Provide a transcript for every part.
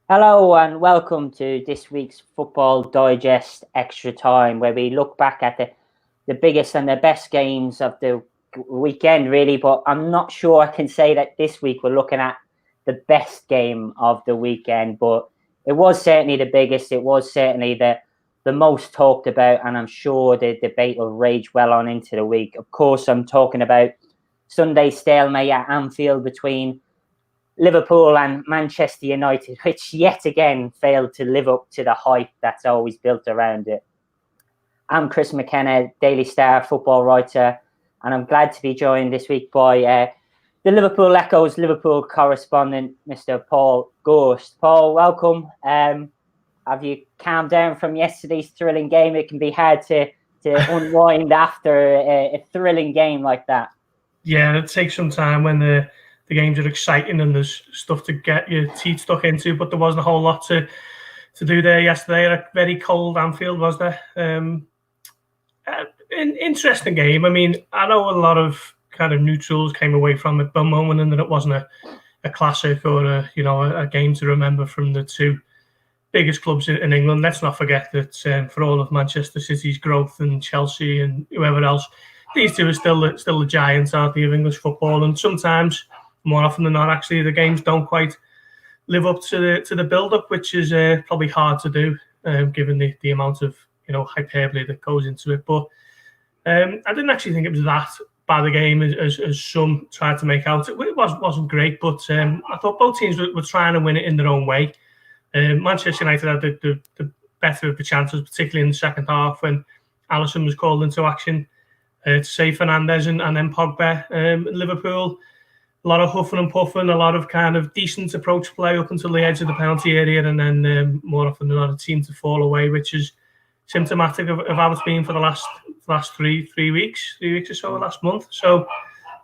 Hello and welcome to this week's Football Digest Extra Time, where we look back at the biggest and the best games of the weekend, really. But I'm not sure I can say that this week we're looking at the best game of the weekend, but it was certainly the biggest. It was certainly the most talked about, and I'm sure the debate will rage well on into the week. Of course, I'm talking about Sunday's stalemate at Anfield between Liverpool and Manchester United, which yet again failed to live up to the hype that's always built around it. I'm Chris McKenna, Daily Star football writer, and I'm glad to be joined this week by the Liverpool Echo's Liverpool correspondent, Mr. Paul Gorst. Paul, welcome. Have you calmed down from yesterday's thrilling game? It can be hard to unwind after a thrilling game like that. Yeah, it takes some time when the games are exciting and there's stuff to get your teeth stuck into, but there wasn't a whole lot to do there yesterday at a very cold Anfield, was there? An interesting game. I mean, I know a lot of kind of neutrals came away from it, but moaning that it wasn't a classic or a game to remember from the two biggest clubs in England. Let's not forget that for all of Manchester City's growth and Chelsea and whoever else, these two are still the giants, aren't they, of English football? And sometimes, more often than not, actually, the games don't quite live up to the build-up, which is probably hard to do, given the amount of hyperbole that goes into it. But I didn't actually think it was that bad a game as some tried to make out. It wasn't great, but I thought both teams were trying to win it in their own way. Manchester United had the better of the chances, particularly in the second half when Alisson was called into action to save Fernandes and then Pogba. Liverpool, a lot of huffing and puffing, a lot of kind of decent approach play up until the edge of the penalty area, and then more often than not, a team to fall away, which is symptomatic of how it's been for the last three weeks or so, last month. So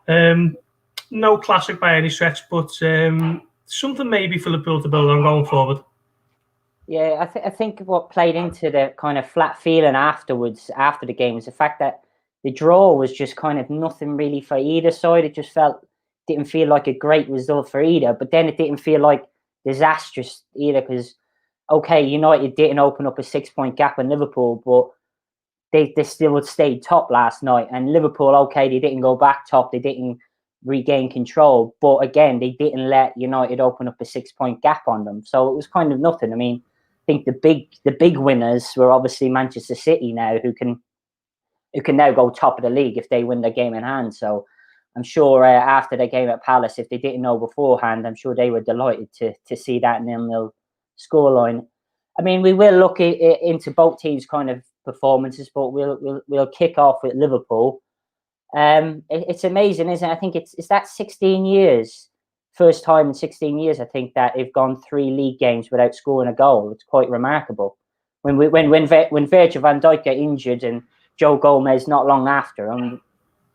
no classic by any stretch, but something maybe for Liverpool to build on going forward. Yeah, I think what played into the kind of flat feeling afterwards, after the game, was the fact that the draw was just kind of nothing really for either side. It just didn't feel like a great result for either, but then it didn't feel like disastrous either, because, okay, United didn't open up a 6-point gap in Liverpool, but they still stayed top last night. And Liverpool, okay, they didn't go back top, they didn't regain control, but again, they didn't let United open up a 6-point gap on them. So it was kind of nothing. I mean, I think the big winners were obviously Manchester City now, who can now go top of the league if they win their game in hand. So I'm sure after the game at Palace, if they didn't know beforehand, I'm sure they were delighted to see that 0-0 scoreline. I mean, we will look into both teams' kind of performances, but we'll kick off with Liverpool. It's amazing, isn't it? I think it's that 16 years, first time in 16 years, I think, that they've gone 3 league games without scoring a goal. It's quite remarkable. When Virgil van Dijk got injured and Joe Gomez not long after, and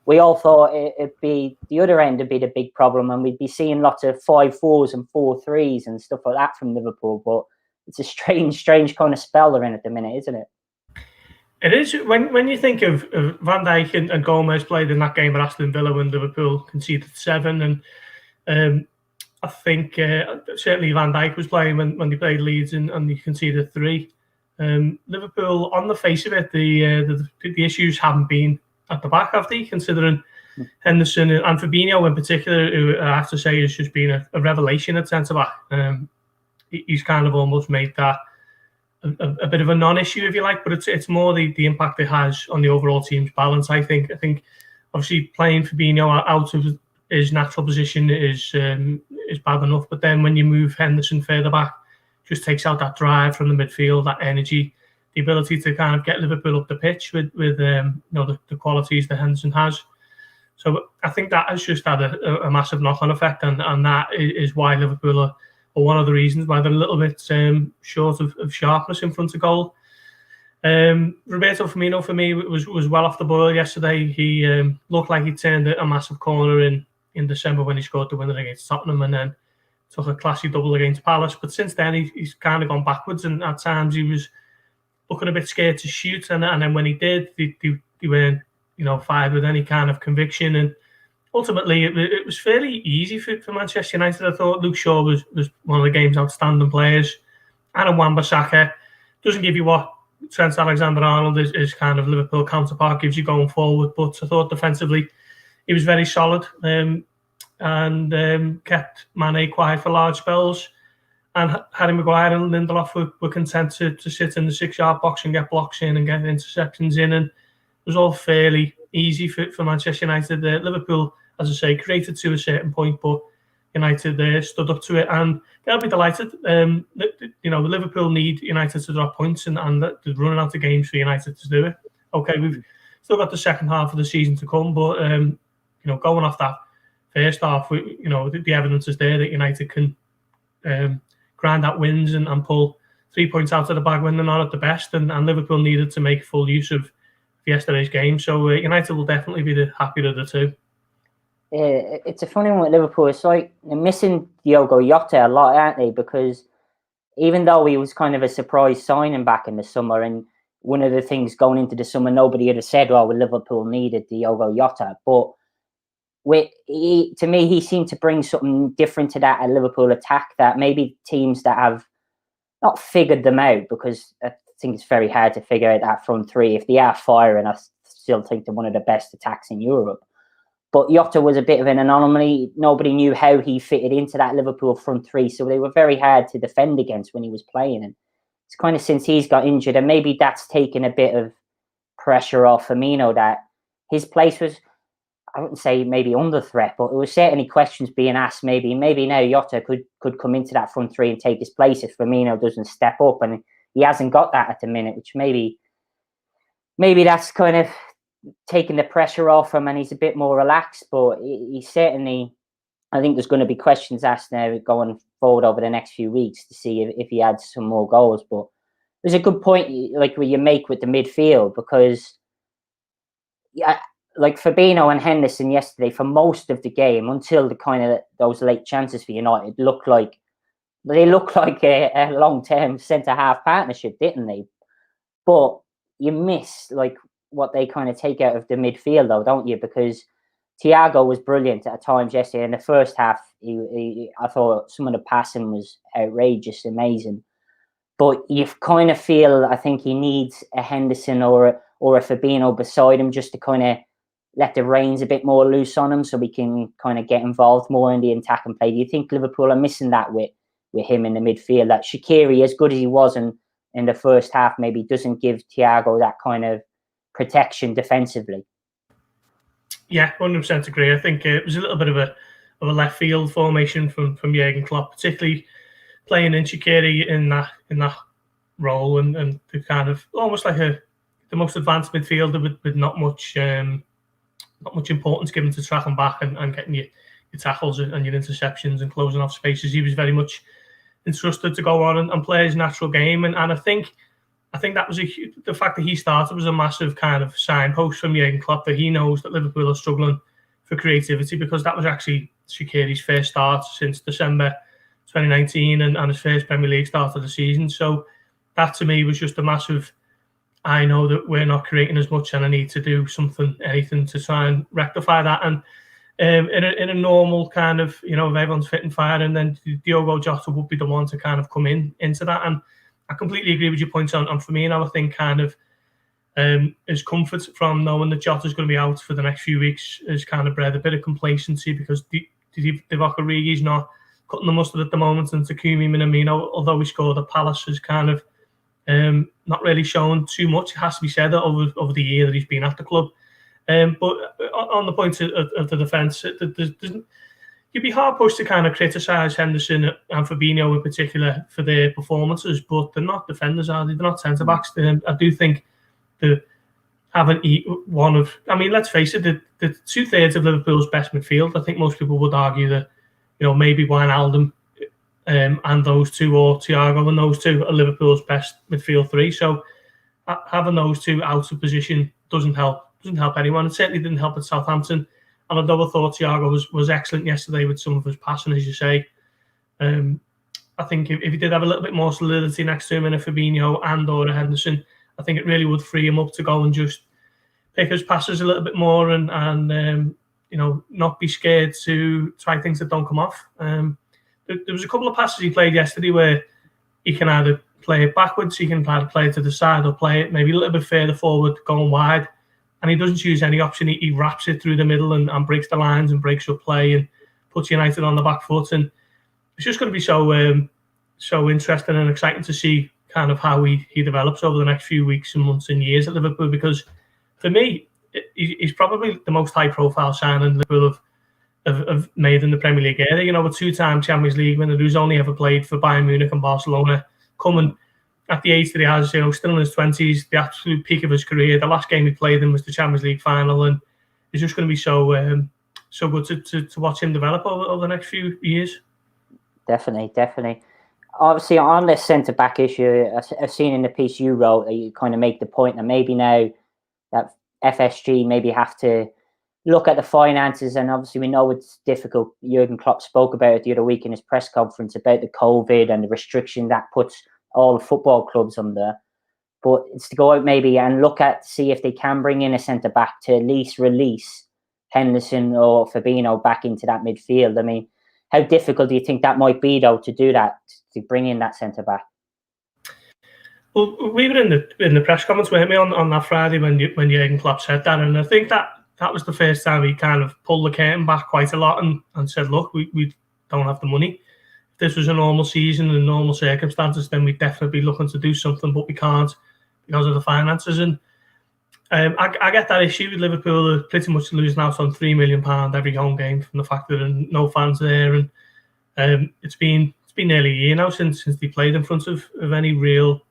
we all thought it'd be the other end would be the big problem, and we'd be seeing lots of 5-4s and 4-3s and stuff like that from Liverpool. But it's a strange kind of spell they're in at the minute, isn't it? It is. When you think of Van Dijk and Gomez played in that game at Aston Villa when Liverpool conceded 7, and I think certainly Van Dijk was playing when they played Leeds and they conceded 3. Liverpool, on the face of it, the issues haven't been at the back, have they? Considering Henderson and Fabinho in particular, who I have to say has just been a revelation at centre back. He's kind of almost made that a bit of a non-issue, if you like, but it's more the impact it has on the overall team's balance. I think obviously playing Fabinho out of his natural position is bad enough, but then when you move Henderson further back, just takes out that drive from the midfield, that energy, the ability to kind of get Liverpool up the pitch with the qualities that Henderson has. So I think that has just had a massive knock-on effect, and that is why Liverpool are one of the reasons why they're a little bit short of sharpness in front of goal. Roberto Firmino, for me, was well off the boil yesterday. He looked like he turned a massive corner in December when he scored the winner against Tottenham, and then took a classy double against Palace. But since then, he's kind of gone backwards, and at times he was looking a bit scared to shoot. And then when he did, they weren't fired with any kind of conviction. And ultimately, it was fairly easy for Manchester United. I thought Luke Shaw was one of the game's outstanding players. Aaron Wan-Bissaka doesn't give you what Trent Alexander-Arnold is kind of Liverpool counterpart gives you going forward, but I thought defensively he was very solid and kept Mane quiet for large spells. And Harry Maguire and Lindelof were content to sit in the 6-yard box and get blocks in and get interceptions in, and it was all fairly easy for Manchester United. Liverpool, as I say, created to a certain point, but United stood up to it, and they'll be delighted. Liverpool need United to drop points, and they're running out of games for United to do it. Okay, we've still got the second half of the season to come, but going off that first half, the evidence is there that United can grind out wins and pull 3 points out of the bag when they're not at the best, and Liverpool needed to make full use of yesterday's game. So United will definitely be the happier of the two. It's a funny one with Liverpool. It's like they're missing Diogo Jota a lot, aren't they? Because even though he was kind of a surprise signing back in the summer, and one of the things going into the summer, nobody had have said, well, Liverpool needed Diogo Jota. But to me, he seemed to bring something different to that Liverpool attack that maybe teams that have not figured them out, because I think it's very hard to figure out that front three. If they are firing, I still think they're one of the best attacks in Europe. But Jota was a bit of an anomaly. Nobody knew how he fitted into that Liverpool front three, so they were very hard to defend against when he was playing. And it's kind of since he's got injured, and maybe that's taken a bit of pressure off Firmino, that his place was, I wouldn't say maybe under threat, but there was certainly questions being asked. Maybe now Jota could come into that front three and take his place if Firmino doesn't step up, and he hasn't got that at the minute, which maybe that's kind of taking the pressure off him, and he's a bit more relaxed. But he certainly, I think there's going to be questions asked now going forward over the next few weeks to see if he adds some more goals. But there's a good point, like what you make with the midfield, because like Fabinho and Henderson yesterday, for most of the game, until the kind of those late chances for United, they looked like a long-term centre-half partnership, didn't they? But you miss like what they kind of take out of the midfield, though, don't you? Because Thiago was brilliant at times yesterday. In the first half, I thought some of the passing was outrageous, amazing. But you kind of feel, I think he needs a Henderson or a Fabinho beside him, just to kind of let the reins a bit more loose on him, so we can kind of get involved more in the attack and play. Do you think Liverpool are missing that with him in the midfield? That Shaqiri, as good as he was in the first half, maybe doesn't give Thiago that kind of protection defensively. Yeah, 100% agree. I think it was a little bit of a left field formation from Jurgen Klopp, particularly playing in Shaqiri in that role, and the kind of almost like the most advanced midfielder with not much importance given to tracking back and getting your tackles and your interceptions and closing off spaces. He was very much entrusted to go on and play his natural game, and I think that was the fact that he started was a massive kind of signpost from Jurgen Klopp, that he knows that Liverpool are struggling for creativity, because that was actually Shaqiri's first start since December 2019 and his first Premier League start of the season. So that to me was just a massive, I know that we're not creating as much and I need to do anything to try and rectify that. And in a normal kind of, if everyone's fit and firing, then Diogo Jota would be the one to kind of come into that. And I completely agree with your points on Firmino. I think kind of his comfort from knowing that Jota's going to be out for the next few weeks is kind of bred a bit of complacency, because Divock Origi's not cutting the mustard at the moment, and Takumi Minamino, although he scored at Palace, has kind of not really shown too much. It has to be said that over the year that he's been at the club. But on the point of the defence, you'd be hard pushed to kind of criticise Henderson and Fabinho in particular for their performances, but they're not defenders, are they? They're not centre backs. I do think they haven't one of. I mean, let's face it, the 2/3 of Liverpool's best midfield. I think most people would argue that maybe Wijnaldum and those two, or Thiago and those two, are Liverpool's best midfield three. So having those two out of position doesn't help anyone. It certainly didn't help at Southampton. And although I thought Thiago was excellent yesterday with some of his passing, as you say, I think if he did have a little bit more solidity next to him in a Fabinho and or a Henderson, I think it really would free him up to go and just pick his passes a little bit more and not be scared to try things that don't come off. There was a couple of passes he played yesterday where he can either play it backwards, he can either play it to the side or play it maybe a little bit further forward, going wide. And he doesn't choose any option. He wraps it through the middle and breaks the lines and breaks up play and puts United on the back foot. And it's just going to be so interesting and exciting to see kind of how he develops over the next few weeks and months and years at Liverpool. Because for me, he's probably the most high-profile signing Liverpool have made in the Premier League area. A two-time Champions League winner who's only ever played for Bayern Munich and Barcelona, coming at the age that he has, still in his 20s, the absolute peak of his career. The last game he played in was the Champions League final, and it's just going to be so good to watch him develop over the next few years. Definitely. Obviously, on this centre-back issue, I've seen in the piece you wrote that you kind of make the point that maybe now that FSG maybe have to look at the finances, and obviously we know it's difficult. Jurgen Klopp spoke about it the other week in his press conference about the COVID and the restriction that puts all the football clubs under. But it's to go out maybe and see if they can bring in a centre-back to at least release Henderson or Fabinho back into that midfield. I mean, how difficult do you think that might be, though, to do that, to bring in that centre-back? Well, we were in the press conference, weren't we, on that Friday when Jurgen Klopp said that, and I think that was the first time he kind of pulled the curtain back quite a lot and said, look, we don't have the money. If this was a normal season and normal circumstances, then we'd definitely be looking to do something, but we can't because of the finances. And I get that issue with Liverpool. They're pretty much losing out on £3 million every home game from the fact that there are no fans there. And it's been nearly a year now since they played in front of any real,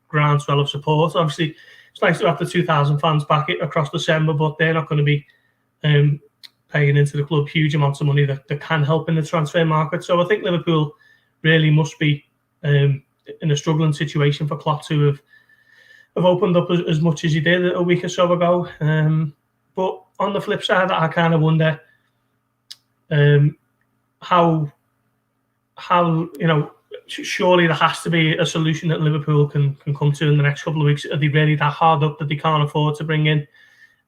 groundswell of support. Obviously, it's nice to have the 2,000 fans back across December, but they're not going to be paying into the club huge amounts of money that can help in the transfer market. So I think Liverpool really must be in a struggling situation for Klopp to have opened up as much as he did a week or so ago. But on the flip side, I kind of wonder how surely there has to be a solution that Liverpool can come to in the next couple of weeks. Are they really that hard up that they can't afford to bring in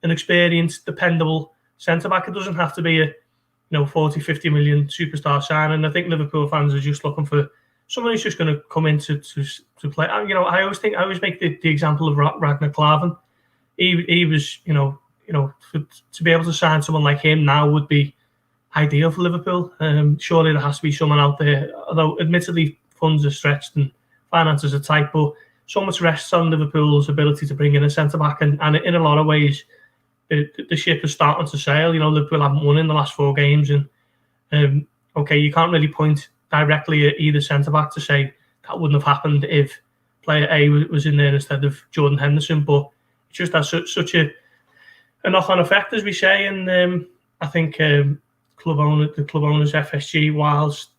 an experienced, dependable centre-back? It doesn't have to be a 40, 50 million superstar signing. I think Liverpool fans are just looking for someone who's just going to come in to play. I always make the example of Ragnar Klavan. He was, to be able to sign someone like him now would be ideal for Liverpool. Surely there has to be someone out there, although admittedly funds are stretched and finances are tight, but so much rests on Liverpool's ability to bring in a centre-back, and in a lot of ways the ship is starting to sail. Liverpool haven't won in the last 4 games, and okay, you can't really point directly at either centre-back to say that wouldn't have happened if player A was in there instead of Jordan Henderson, but it just has such a knock-on effect, as we say. And I think the club owners, FSG, whilst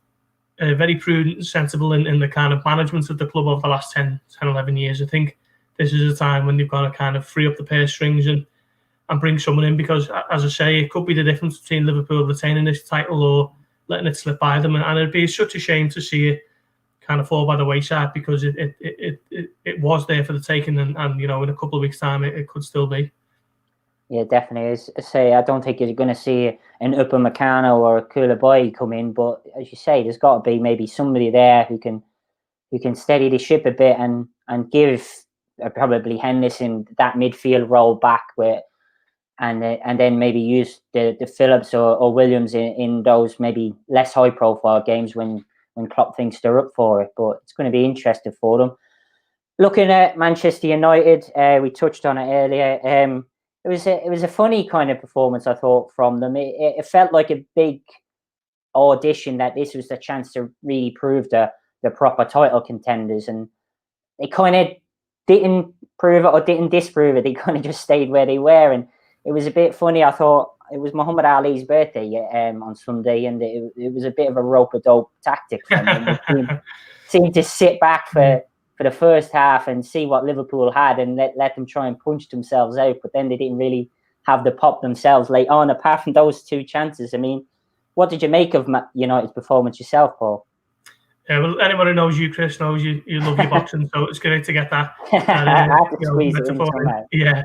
very prudent and sensible in the kind of management of the club over the last 10, 11 years, I think this is a time when they've got to kind of free up the purse strings and bring someone in, because, as I say, it could be the difference between Liverpool retaining this title or letting it slip by them. And it'd be such a shame to see it kind of fall by the wayside, because it was there for the taking, and in a couple of weeks' time it could still be. Yeah, definitely. As I say, I don't think you're going to see an Upper McKenna or a Koulibaly come in, but as you say, there's got to be maybe somebody there who can steady the ship a bit and give probably Henderson that midfield role back with, and then maybe use the Phillips or Williams in those maybe less high profile games when Klopp thinks they're up for it. But it's going to be interesting for them. Looking at Manchester United, we touched on it earlier. It was a funny kind of performance, I thought, from them. It felt like a big audition that this was the chance to really prove the proper title contenders, and they kind of didn't prove it or didn't disprove it. They kind of just stayed where they were, and it was a bit funny. I thought it was Muhammad Ali's birthday on Sunday, and it was a bit of a rope-a-dope tactic from them. They seemed to sit back for the first half and see what Liverpool had, and let them try and punch themselves out. But then they didn't really have the pop themselves late on, apart from those 2 chances. I mean, what did you make of United's performance yourself, Paul? Yeah, well, anyone who knows you, Chris, knows you love your boxing, so it's great to get that. I had to squeeze it in somehow. Yeah.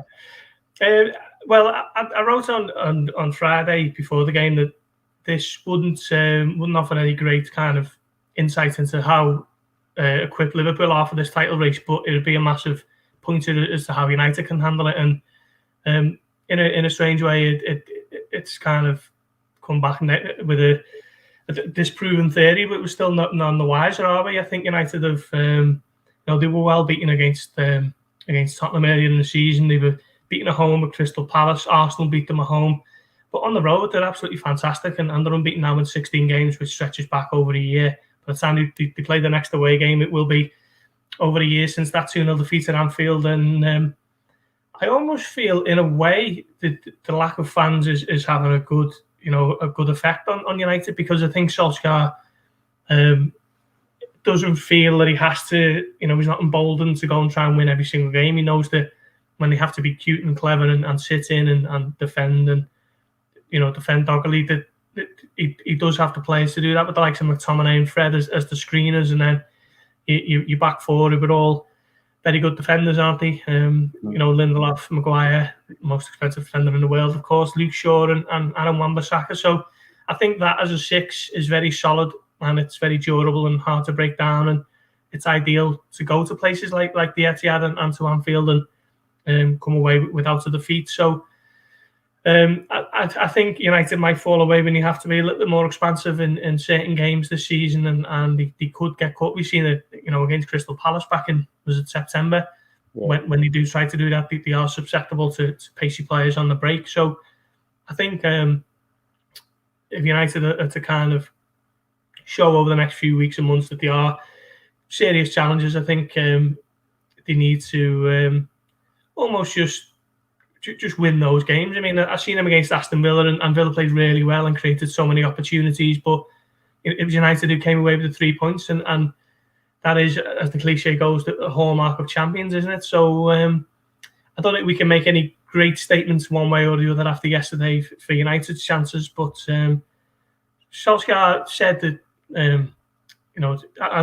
Well, I wrote on Friday before the game that this wouldn't offer any great kind of insight into how equipped Liverpool are for this title race, but it would be a massive pointer as to how United can handle it. And in a strange way, it's kind of come back with a disproven theory, but we're still none the wiser, are we? I think United have, they were well beaten against Tottenham earlier in the season. They were beaten at home at Crystal Palace. Arsenal beat them at home. But on the road, they're absolutely fantastic, and they're unbeaten now in 16 games, which stretches back over a year. By the time they play the next away game, it will be over a year since that 2-0 defeat at Anfield. And I almost feel, in a way, that the lack of fans is having a good effect on United, because I think Solskjaer doesn't feel that he has to, he's not emboldened to go and try and win every single game. He knows that when they have to be cute and clever and sit in and defend and, defend doggedly, that he does have the players to do that, with the likes of McTominay and Fred as the screeners, and then you back forward with all very good defenders, aren't they? Lindelof, Maguire, most expensive defender in the world, of course, Luke Shaw and Aaron Wan-Bissaka. So I think that as a six is very solid, and it's very durable and hard to break down, and it's ideal to go to places like the Etihad and to Anfield and come away without a defeat. So I think United might fall away when you have to be a little bit more expansive in certain games this season, and they could get caught. We've seen it, against Crystal Palace back in, was it September? Yeah. When they do try to do that, they are susceptible to pacey players on the break. So I think if United are to kind of show over the next few weeks and months that they are serious challenges, I think they need to almost just win those games. I mean, I've seen them against Aston Villa, and Villa played really well and created so many opportunities, but it was United who came away with the 3 points, and that is, as the cliche goes, the hallmark of champions, isn't it? So I don't think we can make any great statements one way or the other after yesterday for United's chances, but Solskjaer said that, and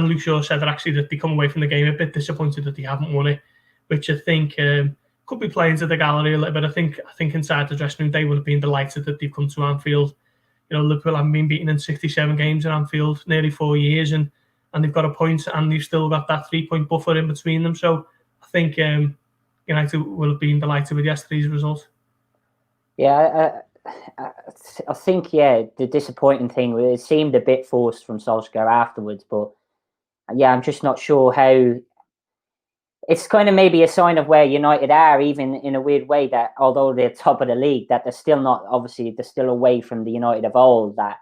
Luke Shaw said that actually that they come away from the game a bit disappointed that they haven't won it, which I think could be playing to the gallery a little bit. I think inside the dressing room they would have been delighted that they've come to Anfield. Liverpool haven't been beaten in 67 games at Anfield, nearly 4 years, and they've got a point, and they've still got that 3-point buffer in between them. So I think United will have been delighted with yesterday's result. Yeah, I think, the disappointing thing, it seemed a bit forced from Solskjaer afterwards, but yeah, I'm just not sure how. It's kind of maybe a sign of where United are, even in a weird way, that although they're top of the league, that they're still not, obviously, they're still away from the United of old. That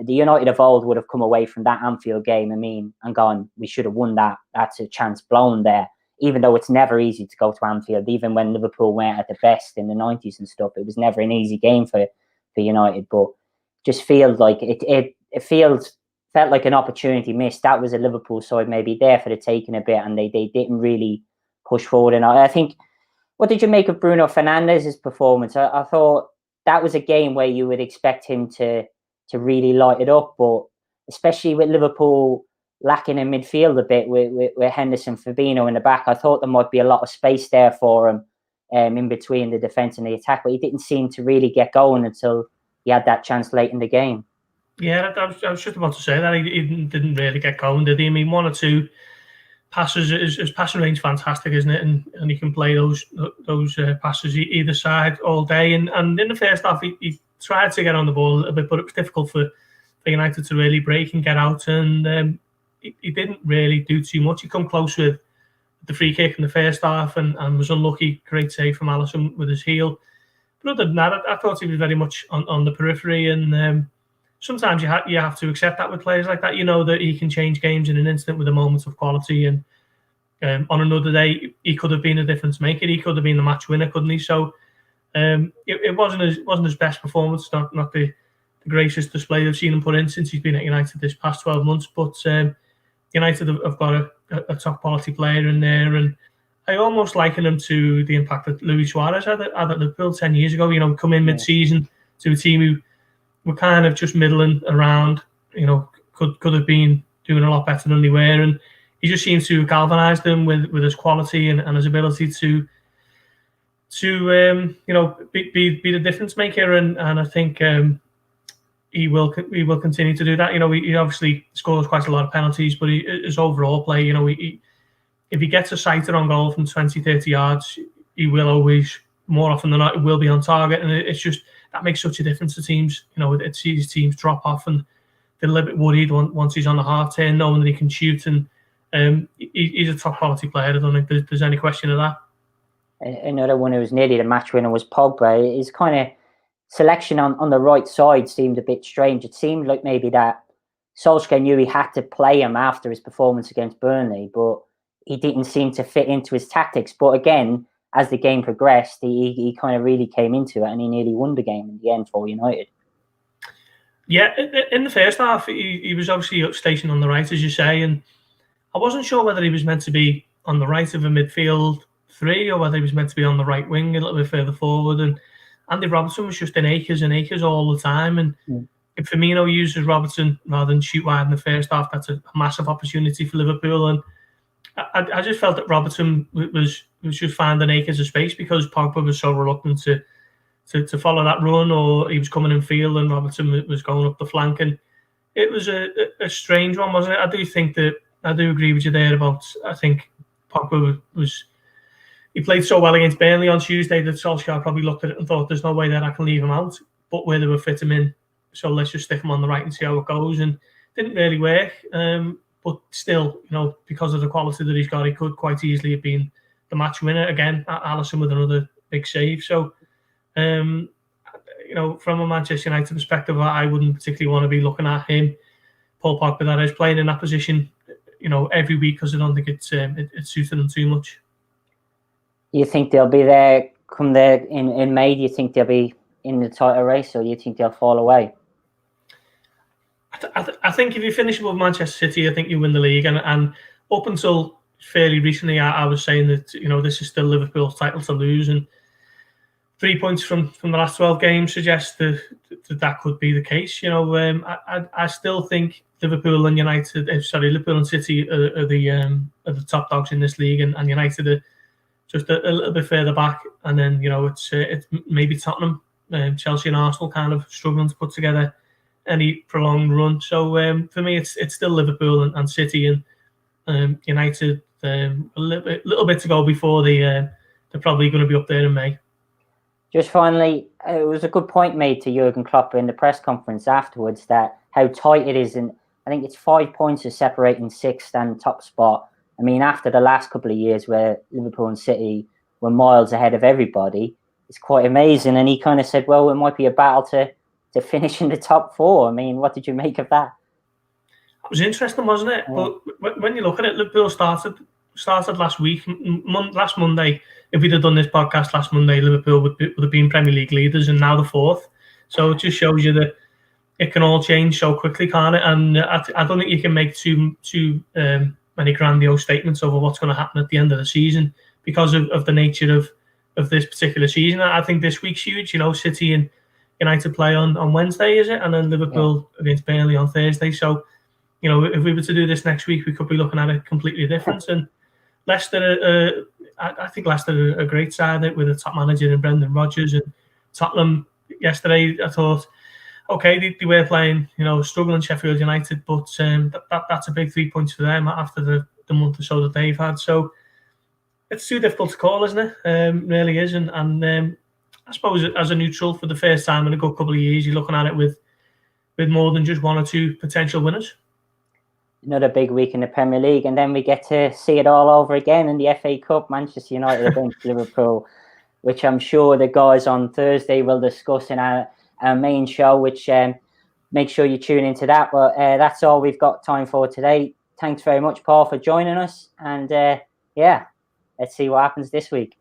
the United of old would have come away from that Anfield game, and gone, we should have won that. That's a chance blown there. Even though it's never easy to go to Anfield, even when Liverpool went at the best in the 90s and stuff, it was never an easy game for United. But just feels like it felt like an opportunity missed. That was a Liverpool side maybe there for the taking a bit, and they didn't really push forward. And I think, what did you make of Bruno Fernandes's performance? I thought that was a game where you would expect him to really light it up, but especially with Liverpool lacking in midfield a bit with Henderson, Fabinho in the back, I thought there might be a lot of space there for him in between the defence and the attack, but he didn't seem to really get going until he had that chance late in the game. Yeah, I was just about to say that. He didn't really get going, did he? I mean, one or two passes, his passing range fantastic, isn't it? And he can play those passes either side all day. And in the first half, he tried to get on the ball a little bit, but it was difficult for United to really break and get out. And he didn't really do too much. He come close with the free kick in the first half and was unlucky. Great save from Alisson with his heel. But other than that, I thought he was very much on the periphery. And sometimes you have to accept that with players like that. You know that he can change games in an instant with a moment of quality. And on another day, he could have been a difference maker. He could have been the match winner, couldn't he? So it wasn't his best performance. Not the greatest display I've seen him put in since he's been at United this past 12 months. But United have got a top quality player in there, and I almost liken him to the impact that Luis Suarez had at Liverpool 10 years ago. Come in mid-season to a team who were kind of just middling around. Could have been doing a lot better than they were, and he just seems to have galvanised them with his quality and his ability to to be the difference maker, and I think he will continue to do that. He obviously scores quite a lot of penalties, but his overall play, if he gets a sighter on goal from 20, 30 yards, he will always, more often than not, it will be on target, and it's just that makes such a difference to teams. It sees teams drop off and they're a little bit worried once he's on the half turn, knowing that he can shoot, and he's a top quality player. I don't think there's any question of that. Another one who was nearly the match winner was Pogba. His kind of selection on the right side seemed a bit strange. It seemed like maybe that Solskjaer knew he had to play him after his performance against Burnley, but he didn't seem to fit into his tactics. But again, as the game progressed, he kind of really came into it, and he nearly won the game in the end for United. Yeah, in the first half, he was obviously stationed on the right, as you say, and I wasn't sure whether he was meant to be on the right of a midfield three or whether he was meant to be on the right wing a little bit further forward. And Andy Robertson was just in acres and acres all the time. And if Firmino uses Robertson rather than shoot wide in the first half, that's a massive opportunity for Liverpool. And I just felt that Robertson was just finding acres of space because Pogba was so reluctant to follow that run, or he was coming in field and Robertson was going up the flank. And it was a strange one, wasn't it? I do agree with you there about, I think Pogba he played so well against Burnley on Tuesday that Solskjaer probably looked at it and thought, there's no way that I can leave him out, but where they would fit him in, so let's just stick him on the right and see how it goes. And didn't really work, but still, because of the quality that he's got, he could quite easily have been the match winner. Again, Alisson with another big save. So, from a Manchester United perspective, I wouldn't particularly want to be looking at him, Paul Pogba, that is, playing in that position, every week, because I don't think it suited him too much. You think they'll be there come there in May? Do you think they'll be in the title race, or do you think they'll fall away? I think if you finish above Manchester City, I think you win the league. And up until fairly recently, I was saying that this is still Liverpool's title to lose, and 3 points from the last 12 games suggests that could be the case. I still think Liverpool and Liverpool and City are the top dogs in this league, and United are just a little bit further back, and then it's maybe Tottenham, Chelsea, and Arsenal kind of struggling to put together any prolonged run. So for me, it's still Liverpool and City, and United a little bit to go before they're probably going to be up there in May. Just finally, it was a good point made to Jurgen Klopp in the press conference afterwards that how tight it is, and I think it's 5 points is separating sixth and top spot. I mean, after the last couple of years where Liverpool and City were miles ahead of everybody, it's quite amazing. And he kind of said, well, it might be a battle to finish in the top four. I mean, what did you make of that? It was interesting, wasn't it? Yeah. But when you look at it, Liverpool started last week, last Monday. If we'd have done this podcast last Monday, Liverpool would have been Premier League leaders, and now the fourth. So it just shows you that it can all change so quickly, can't it? And I don't think you can make too many grandiose statements over what's going to happen at the end of the season because of the nature of this particular season. I think this week's huge. City and United play on Wednesday, is it? And then Liverpool against Burnley on Thursday. So, if we were to do this next week, we could be looking at it completely different. And Leicester, I think Leicester are a great side with a top manager in Brendan Rodgers. And Tottenham yesterday, I thought, okay, they were playing, struggling Sheffield United, but that's a big 3 points for them after the month or so that they've had. So it's too difficult to call, isn't it? Really is. And I suppose as a neutral for the first time in a good couple of years, you're looking at it with more than just one or two potential winners. Another big week in the Premier League, and then we get to see it all over again in the FA Cup, Manchester United against Liverpool, which I'm sure the guys on Thursday will discuss in our main show, which make sure you tune into that. But that's all we've got time for today. Thanks very much, Paul, for joining us. And let's see what happens this week.